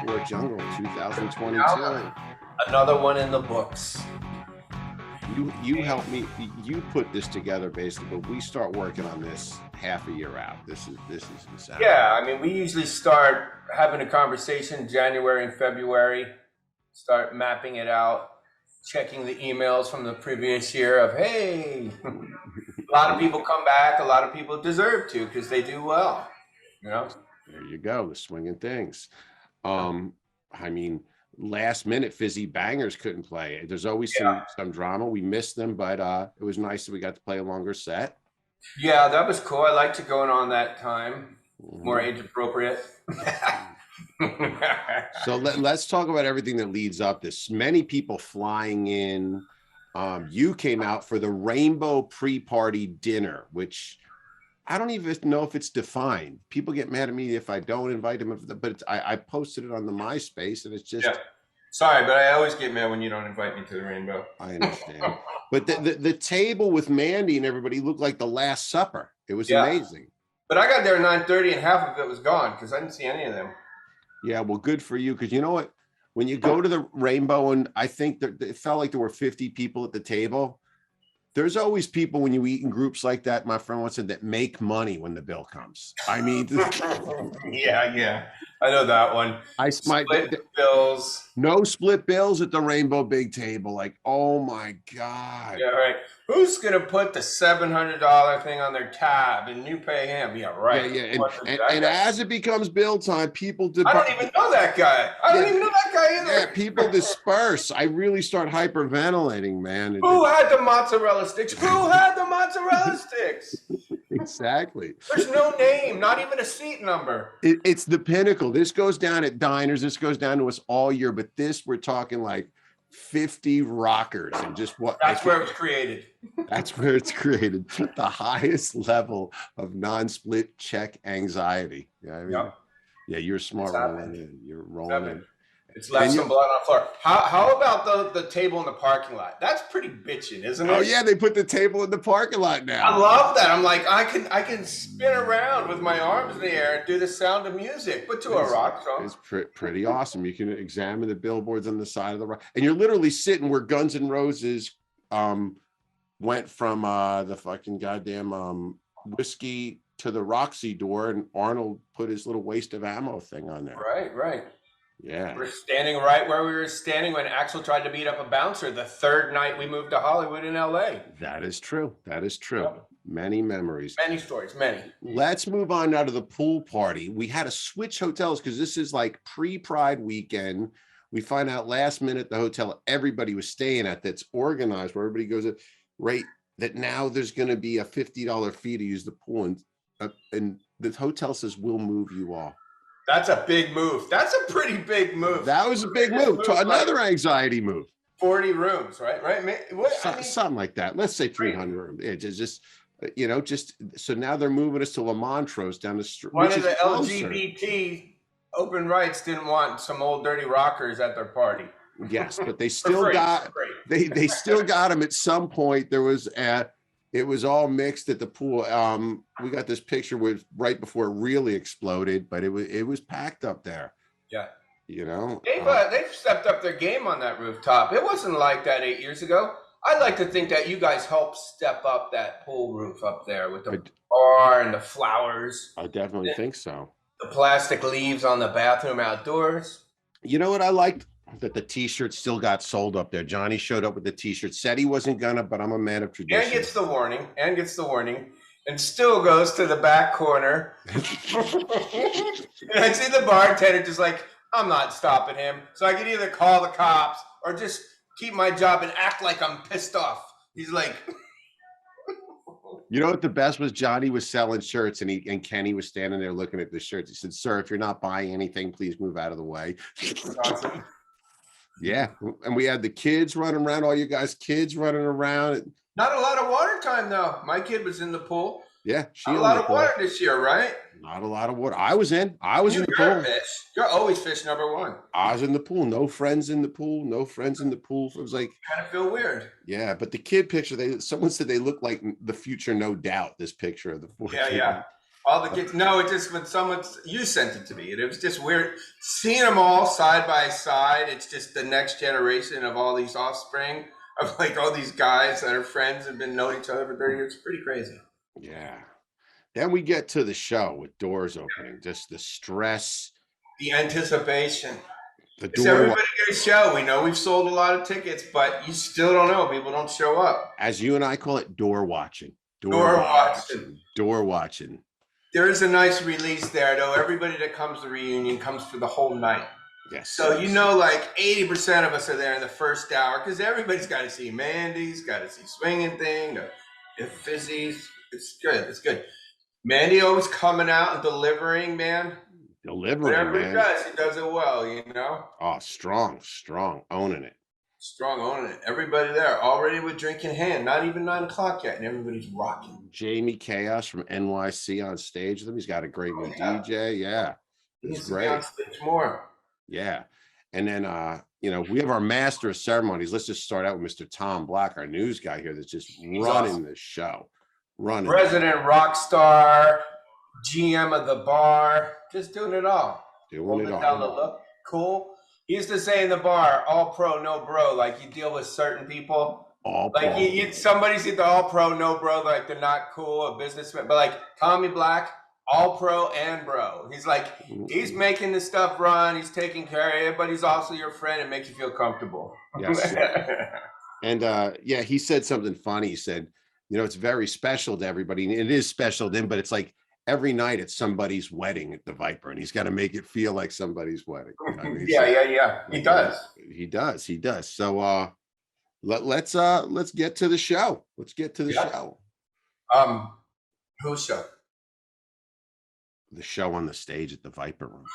Blackboard Jungle 2022. Another one in the books. You helped me. You put this together basically, but we start working on this half a year out. This is insane. Yeah, I mean, we usually start having a conversation January and February, start mapping it out, checking the emails from the previous year of, hey, a lot of people come back, a lot of people deserve to because they do well, you know? There you go, the swinging things. I mean, last minute fizzy bangers couldn't play. There's always some drama. We missed them, but it was nice that we got to play a longer set. Yeah, that was cool. I liked it going on that time. More age appropriate. So let's talk about everything that leads up this. Many people flying in. You came out for the Rainbow pre-party dinner, which I don't even know if it's defined. People get mad at me if I don't invite them, but I posted it on the MySpace, and it's just. Yeah. Sorry, but I always get mad when you don't invite me to the Rainbow. I understand. But the table with Mandy and everybody looked like the Last Supper. It was amazing. But I got there at 9:30 and half of it was gone because I didn't see any of them. Yeah, well, good for you, because you know what? When you go to the Rainbow, and I think that it felt like there were 50 people at the table. There's always people when you eat in groups like that, my friend once said, that make money when the bill comes. I mean, yeah, I know that one. Split bills. No split bills at the Rainbow Big Table. Like, oh my God. Yeah, right. Who's gonna put the $700 thing on their tab and you pay him? Yeah, right. Yeah. And as it becomes bill time, people I don't even know that guy. I don't even know that guy either. Yeah, people disperse. I really start hyperventilating, man. Who had the mozzarella sticks? Who had the mozzarella sticks? Exactly. There's no name, not even a seat number. It's the pinnacle. This goes down at diners. This goes down to us all year. But this, we're talking like 50 rockers and just what. That's where it's created. That's where it's created. The highest level of non-split check anxiety. Yeah, I mean, yeah, you're smart rolling in. You're rolling in. It's left some blood on the floor. How about the table in the parking lot? That's pretty bitching, isn't it? Oh yeah, they put the table in the parking lot now. I love that. I'm like, I can spin around with my arms in the air and do the Sound of Music, but to a rock song. It's pretty awesome. You can examine the billboards on the side of the rock, and you're literally sitting where Guns N' Roses went from the fucking goddamn whiskey to the Roxy door, and Arnold put his little waste of ammo thing on there. Right. Yeah. We're standing right where we were standing when Axl tried to beat up a bouncer the third night we moved to Hollywood in LA. That is true. Yep. Many memories. Many stories, many. Let's move on now to the pool party. We had to switch hotels because this is like pre-Pride weekend. We find out last minute the hotel everybody was staying at that's organized where everybody goes at rate that now there's going to be a $50 fee to use the pool, and the hotel says we'll move you all. That's a big move. That's a pretty big move. That was a big move. Another anxiety move. 40 rooms, right? Something like that. Let's say 300 rooms. It's just so now they're moving us to La Montrose down the street. One of the LGBT open rights didn't want some old dirty rockers at their party. Yes, but they still got they still got them at some point. There was it was all mixed at the pool. We got this picture with right before it really exploded, but it was packed up there. Yeah. You know, they've stepped up their game on that rooftop. It wasn't like that 8 years ago. I like to think that you guys helped step up that pool roof up there with the bar and the flowers. I definitely think so. The plastic leaves on the bathroom outdoors. You know what I liked? That the t-shirts still got sold up there. Johnny showed up with the t-shirt, said he wasn't gonna, but I'm a man of tradition. And gets the warning, and still goes to the back corner. And I see the bartender just like, I'm not stopping him. So I can either call the cops or just keep my job and act like I'm pissed off. He's like... You know what the best was? Johnny was selling shirts, and Kenny was standing there looking at the shirts. He said, "Sir, if you're not buying anything, please move out of the way." Awesome. Yeah, and we had the kids running around, all you guys kids running around. Not a lot of water time, though. My kid was in the pool. Yeah, not a lot of water this year, right? Not a lot of water. I was in the pool. You're always fish number one. I was in the pool. No friends in the pool. It was like kind of feel weird. Yeah, but the kid picture, someone said they look like the future No Doubt. This picture of the pool. Yeah. All the kids. No, it just when you sent it to me, and it was just weird seeing them all side by side. It's just the next generation of all these offspring of like all these guys that are friends and been knowing each other for 30 years. It's pretty crazy. Yeah. Then we get to the show with doors opening, just the stress, The anticipation. the It's door. everybody get a show. We know we've sold a lot of tickets, but you still don't know. People don't show up. As you and I call it, door watching. Door watching. Door watching. There is a nice release there, though. Everybody that comes to the reunion comes for the whole night. Yes. So you know, like 80% of us are there in the first hour because everybody's got to see Mandy's, got to see Swinging Thing, the Fizzies. It's good. It's good. Mandy always coming out and delivering, man. Delivering, man. He does it well, you know. Oh, strong, owning it. Strong owning it. Everybody there already with drink in hand. Not even 9 o'clock yet, and everybody's rocking. Jamie Chaos from NYC on stage with him. He's got a great new DJ. Yeah, it's great. On stage more. Yeah, and then we have our master of ceremonies. Let's just start out with Mr. Tom Black, our news guy here, that's just running the show. Resident rock star, GM of the bar, just doing it all. Doing it all. Down the look. Cool. He used to say in the bar, all pro, no bro. Like you deal with certain people. All like pro. Somebody's either all pro, no bro, like they're not cool, a businessman. But like Tommy Black, all pro and bro. He's like, he's making the stuff run. He's taking care of it, but he's also your friend and makes you feel comfortable. Yes. And he said something funny. He said, it's very special to everybody. And it is special to him, but it's like every night it's somebody's wedding at the Viper, and he's got to make it feel like somebody's wedding. Yeah. He does. He does. So let's get to the show. Let's get to the show. Whose show? The show on the stage at the Viper Room.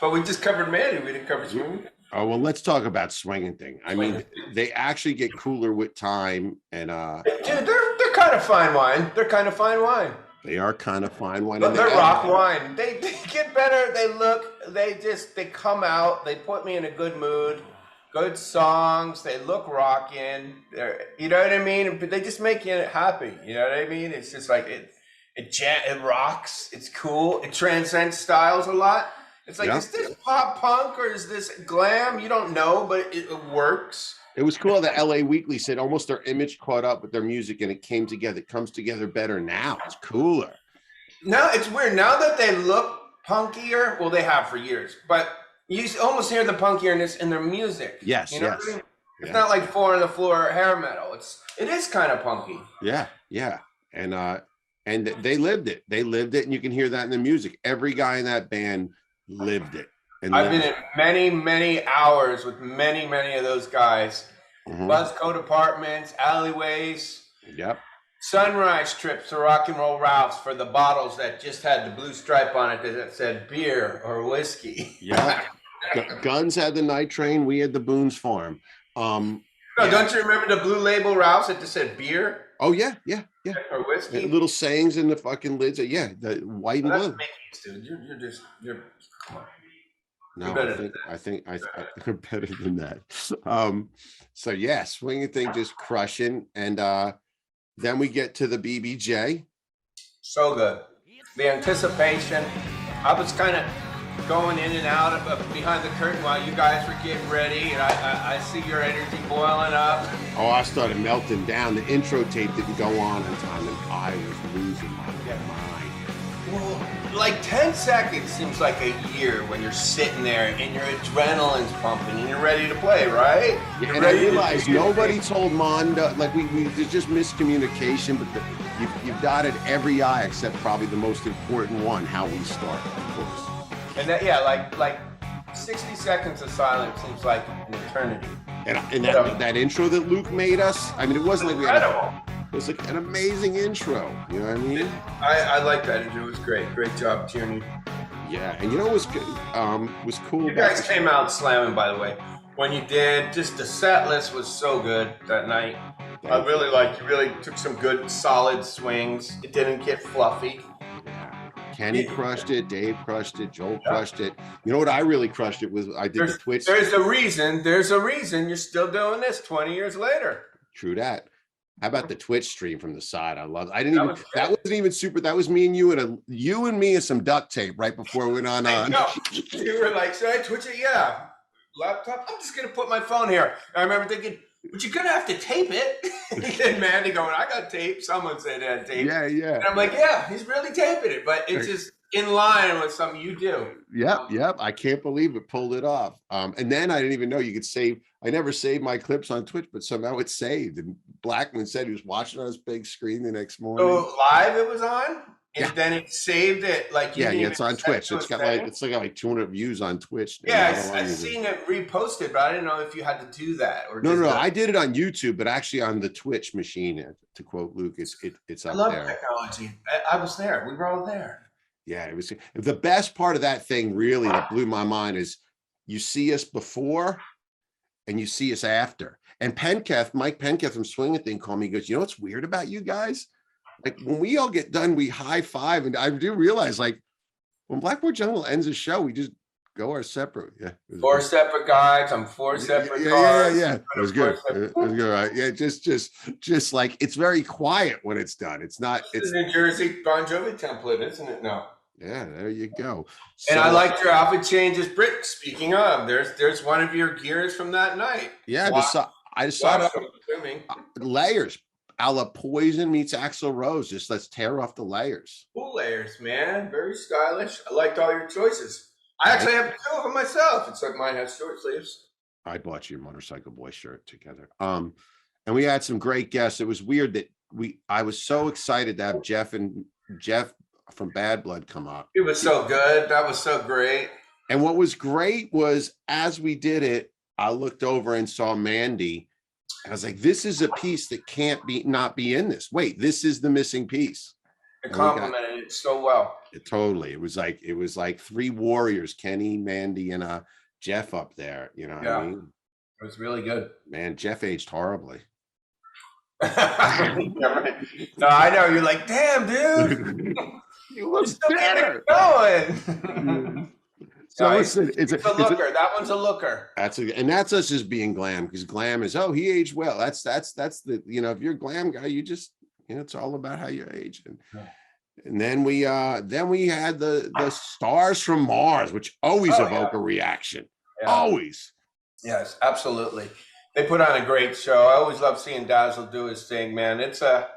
But we just covered Mandy. We didn't cover Swinging. Oh, well, let's talk about Swinging Thing. I mean, they actually get cooler with time, and dude, they're kind of fine wine. They're kind of fine wine. They are kind of fine wine. But they're rock wine. They get better. They come out. They put me in a good mood. Good songs. They look rockin'. You know what I mean? But they just make you happy. You know what I mean? It's just like it rocks. It's cool. It transcends styles a lot. It's like, is this pop punk or is this glam? You don't know, but it works. It was cool that LA Weekly said almost their image caught up with their music and it came together. It comes together better now. It's cooler. No, it's weird. Now that they look punkier, well, they have for years, but you almost hear the punkierness in their music. Yes, you know what I mean? It's not like 4 on the floor hair metal. It is kind of punky. Yeah. And they lived it. They lived it, and you can hear that in the music. Every guy in that band lived it. And I've been in many, many hours with many, many of those guys. Buzz Coat apartments, alleyways. Yep. Sunrise trips to Rock and Roll Ralph's for the bottles that just had the blue stripe on it that said beer or whiskey. Yeah. Guns had the Night Train. We had the Boone's Farm. Don't you remember the blue label Ralph's that just said beer? Oh, yeah. Or whiskey. And little sayings in the fucking lids. Yeah, the white and blue. Dude, you're come on. No, I think I'm better than that. So yeah, Swinging Thing just crushing, and then we get to the BBJ. So good. The anticipation. I was kind of going in and out of behind the curtain while you guys were getting ready, and I see your energy boiling up. Oh, I started melting down. The intro tape didn't go on time, and I was losing my mind. Well, like 10 seconds seems like a year when you're sitting there and your adrenaline's pumping and you're ready to play, right? Yeah, and I realized nobody told Mondo, like there's just miscommunication, but you've dotted every I except probably the most important one, how we start, of course. And that, like 60 seconds of silence seems like an eternity. And that intro that Luke made us, I mean, it wasn't like we had it was like an amazing intro. You know what I mean? I like that intro. It was great. Great job, Tierney. Yeah, and what was good, was cool. You guys came out slamming, by the way. When you did, just the set list was so good that night. I really liked. You really took some good, solid swings. It didn't get fluffy. Kenny crushed it. Dave crushed it. Joel crushed it. You know what I really crushed it was I did the Twitch. There's a reason you're still doing this 20 years later. True that. How about the Twitch stream from the side? I love. That wasn't even super. That was me and you and me and some duct tape right before we went on. No, you were like, should I Twitch it? Yeah. Laptop. I'm just gonna put my phone here. And I remember thinking, but you're gonna have to tape it. And Mandy going, I got tape. Someone said they had tape. Yeah, yeah. And I'm like, yeah, he's really taping it, but it's just in line with something you do. Yep. I can't believe it pulled it off. And then I didn't even know you could save. I never saved my clips on Twitch, but somehow it saved. And Blackman said he was watching on his big screen the next morning. So live it was on, and then it saved it. Like it's on Twitch. It's got like 200 views on Twitch. Yeah, I've seen it reposted, but I didn't know if you had to do that or no. I did it on YouTube, but actually on the Twitch machine. To quote Luke, it's up there. I love technology. I was there. We were all there. Yeah, it was the best part of that thing. Really, that blew my mind is you see us before and you see us after. And Mike Penketh from Swing It Thing called me. He goes, you know what's weird about you guys? Like when we all get done, we high five, and I do realize like when Blackboard Jungle ends a show, we just go our separate. Yeah, four separate guys. I'm four separate cars. Yeah. It was good. It was good. Right? Yeah, just like it's very quiet when it's done. It's not. It's New Jersey Bon Jovi template, isn't it? No. Yeah, there you go. And I liked your outfit changes, Britt. Speaking of, there's one of your gears from that night. Yeah, I just saw layers. A la Poison meets Axl Rose. Just let's tear off the layers. Cool layers, man. Very stylish. I liked all your choices. I actually have two of them myself. It's like mine has short sleeves. I bought you a Motorcycle Boy shirt together. And we had some great guests. It was weird that I was so excited to have Jeff from Bad Blood come up. It was so good. That was so great. And what was great was as we did it, I looked over and saw Mandy. I was like, this is a piece that can't not be in this. Wait, this is the missing piece. It complimented it so well. It was like three warriors, Kenny, Mandy, and Jeff up there. You know what I mean? It was really good. Man, Jeff aged horribly. No, I know. You're like, damn, dude. You look better. Going. So listen, it's a looker. That one's a looker. And that's us just being glam, because glam is he aged well. That's the if you're a glam guy, you just it's all about how you age. And then we had the Stars from Mars, which always evoke a reaction. Yeah. Always. Yes, absolutely. They put on a great show. I always love seeing Dazzle do his thing, man. It's a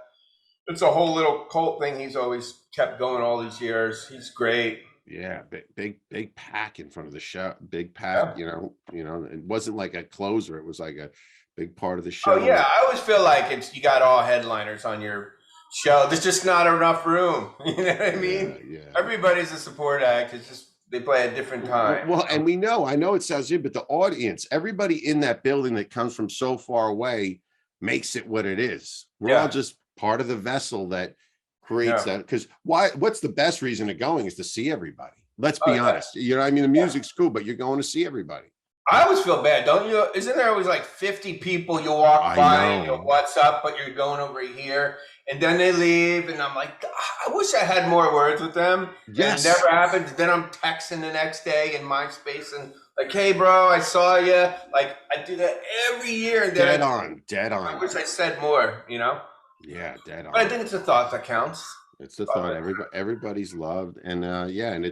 whole little cult thing he's always kept going all these years. He's great. Yeah, big pack in front of the show. Big pack, it wasn't like a closer. It was like a big part of the show. Oh yeah, I always feel like you got all headliners on your show. There's just not enough room. You know what I mean? Yeah. Everybody's a support act. It's just they play at different times. Well, and I know it sounds good, but the audience, everybody in that building that comes from so far away makes it what it is. We're all just part of the vessel that creates that. Because what's the best reason of going is to see everybody. Let's be honest. You know what I mean? The music's cool, but you're going to see everybody. I always feel bad, don't you? Isn't there always like 50 people you walk by and you go, what's up, but you're going over here, and then they leave, and I'm like, I wish I had more words with them. Yes. And it never happens. Then I'm texting the next day in MySpace and like, hey, bro, I saw you. Like, I do that every year. And then dead on. I wish I said more, Yeah, dead on. But I think it's the thought that counts. It's the thought. Everybody's loved, and and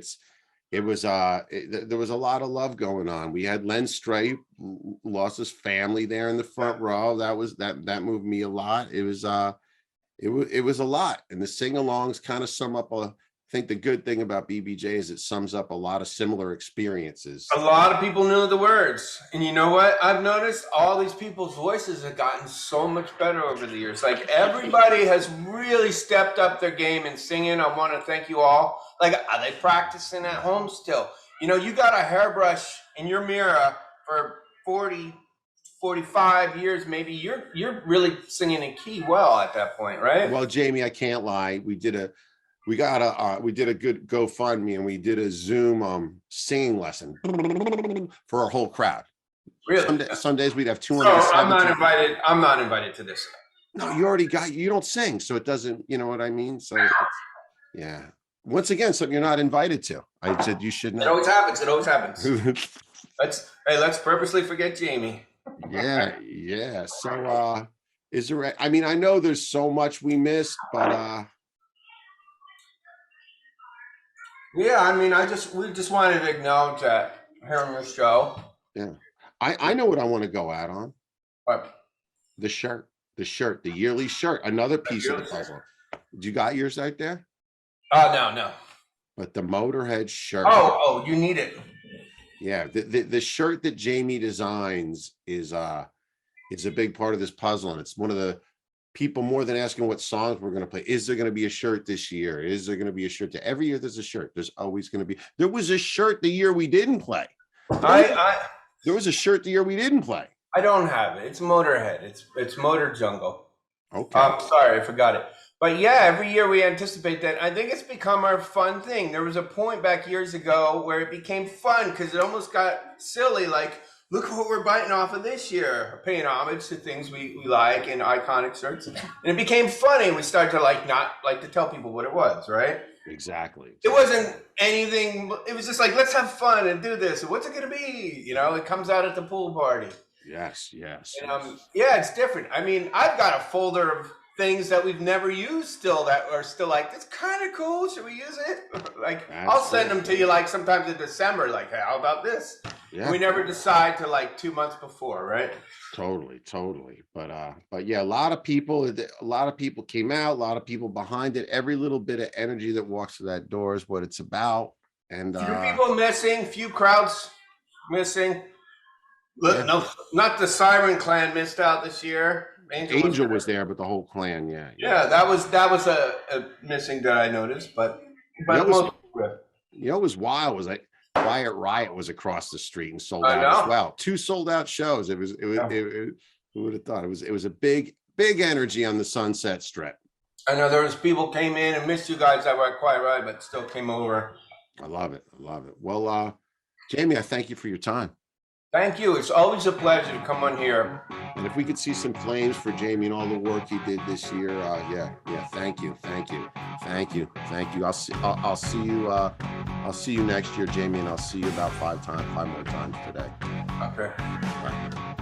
there was a lot of love going on. We had Len Stray lost his family there in the front row. That moved me a lot. It was a lot, and the sing-alongs kind of sum up I think the good thing about BBJ is it sums up a lot of similar experiences. A lot of people knew the words. And you know what? I've noticed all these people's voices have gotten so much better over the years. Like everybody has really stepped up their game in singing. I want to thank you all. Like, are they practicing at home still? You got a hairbrush in your mirror for 40, 45 years, maybe. You're really singing in key well at that point, right? Well, Jamie, I can't lie. We did a good GoFundMe, and we did a Zoom singing lesson for our whole crowd. Really? Some days we'd have 200. I'm not invited to this. No, you don't sing, so it doesn't. You know what I mean? So yeah. Once again, something you're not invited to. I said you should not. It always happens. Let's purposely forget Jamie. Yeah. So Is there, I mean, I know there's so much we missed, but yeah, I mean, we just wanted to acknowledge that here on your show. yeah, I know what I want to go out on. But The shirt, the yearly shirt, another piece of the puzzle. You got yours right there? oh no. But the Motorhead shirt. Oh, you need it. Yeah, the shirt that Jamie designs is a big part of this puzzle, and it's one of the people more than asking what songs we're going to play. Is there going to be a shirt this year? Is there going to be a shirt? Every year there's a shirt. There's always going to be. There was a shirt the year we didn't play. There was a shirt the year we didn't play. I don't have it. It's Motorhead. It's Motor Jungle. Okay. I'm sorry, I forgot it. But yeah, every year we anticipate that. I think it's become our fun thing. There was a point back years ago where it became fun because it almost got silly. Like, look what we're biting off of this year, paying homage to things we like and iconic shirts. And it became funny, and we started to not like to tell people what it was, right? Exactly. It wasn't anything. It was just like, let's have fun and do this. What's it going to be? It comes out at the pool party. Yes. And, yeah, it's different. I mean, I've got a folder of things that we've never used still that are still like, it's kind of cool. Should we use it? Like, I'll send them to you like sometimes in December. Like, hey, how about this? Yeah. We never decide to like 2 months before, right? Totally. But yeah, a lot of people came out, a lot of people behind it. Every little bit of energy that walks through that door is what it's about. And few people missing, few crowds missing. Look, yeah. No, not the Siren Clan missed out this year. Angel was there, but the whole clan, yeah. Yeah, that was a missing that I noticed, but it was wild. Was like Quiet Riot was across the street and sold out as well. 2 sold out shows. It who would have thought? It was a big energy on the Sunset Strip. I know there was people came in and missed you guys that were at Quiet Riot, but still came over. I love it. Well, Jamie, I thank you for your time. Thank you. It's always a pleasure to come on here. And if we could see some flames for Jamie and all the work he did this year, yeah. Thank you. I'll see you next year, Jamie, and I'll see you about 5 more times today. Okay. All right.